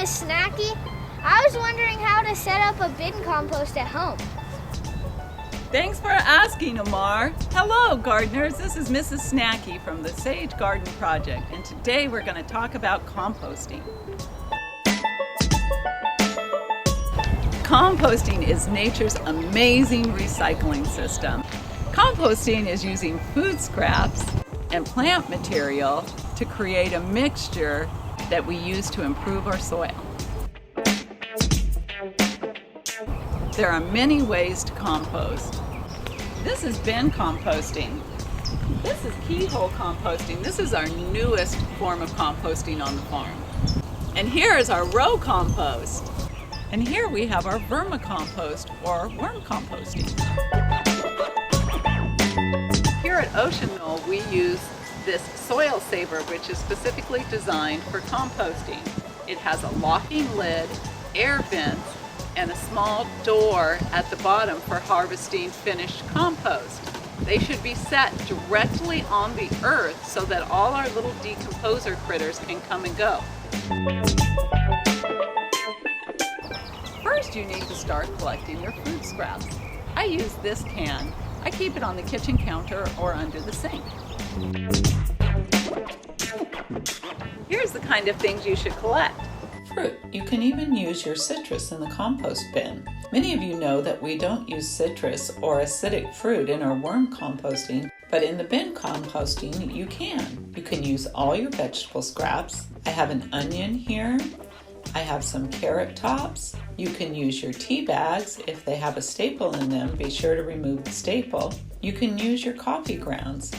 Miss Snacky. I was wondering how to set up a bin compost at home. Thanks for asking, Amar. Hello, gardeners. This is Mrs. Snacky from the Sage Garden Project, and today we're going to talk about composting. Composting is nature's amazing recycling system. Composting is using food scraps and plant material to create a mixture that we use to improve our soil. There are many ways to compost. This is bin composting. This is keyhole composting. This is our newest form of composting on the farm. And here is our row compost. And here we have our vermicompost or worm composting. Here at Ocean Knoll, we use this soil saver, which is specifically designed for composting. It has a locking lid, air vents, and a small door at the bottom for harvesting finished compost. They should be set directly on the earth so that all our little decomposer critters can come and go. First, you need to start collecting your food scraps. I use this can. I keep it on the kitchen counter or under the sink. Here's the kind of things you should collect. Fruit. You can even use your citrus in the compost bin. Many of you know that we don't use citrus or acidic fruit in our worm composting, but in the bin composting you can. You can use all your vegetable scraps. I have an onion here. I have some carrot tops. You can use your tea bags. If they have a staple in them, be sure to remove the staple. You can use your coffee grounds.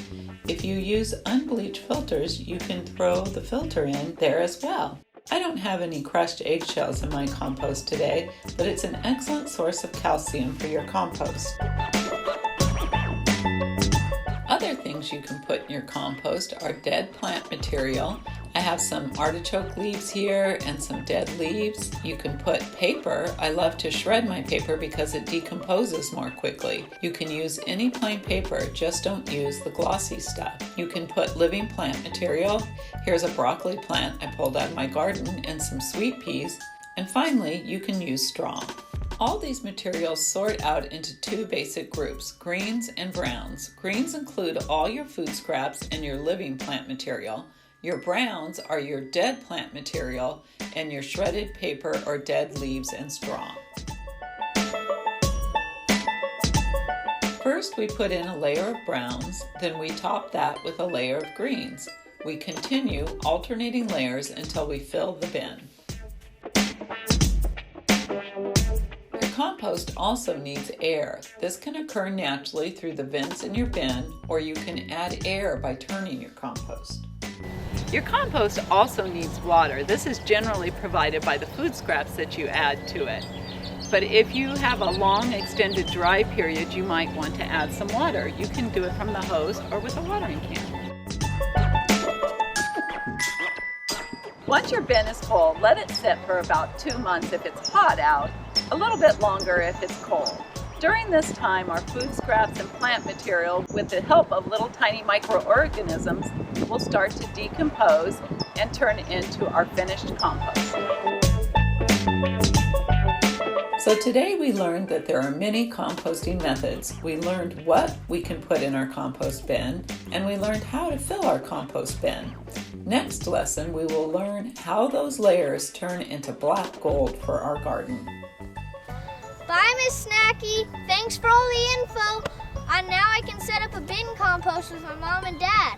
If you use unbleached filters, you can throw the filter in there as well. I don't have any crushed eggshells in my compost today, but it's an excellent source of calcium for your compost. Other things you can put in your compost are dead plant material. I have some artichoke leaves here and some dead leaves. You can put paper. I love to shred my paper because it decomposes more quickly. You can use any plain paper, just don't use the glossy stuff. You can put living plant material. Here's a broccoli plant I pulled out of my garden and some sweet peas. And finally, you can use straw. All these materials sort out into two basic groups, greens and browns. Greens include all your food scraps and your living plant material. Your browns are your dead plant material and your shredded paper or dead leaves and straw. First, we put in a layer of browns, then we top that with a layer of greens. We continue alternating layers until we fill the bin. Your compost also needs air. This can occur naturally through the vents in your bin, or you can add air by turning your compost. Your compost also needs water. This is generally provided by the food scraps that you add to it. But if you have a long extended dry period, you might want to add some water. You can do it from the hose or with a watering can. Once your bin is full, let it sit for about 2 months if it's hot out, a little bit longer if it's cold. During this time, our food scraps and plant material, with the help of little tiny microorganisms, will start to decompose and turn into our finished compost. So today we learned that there are many composting methods. We learned what we can put in our compost bin, and we learned how to fill our compost bin. Next lesson, we will learn how those layers turn into black gold for our garden. Bye, Miss Snacky. Thanks for all the info. And now I can set up a bin compost with my mom and dad.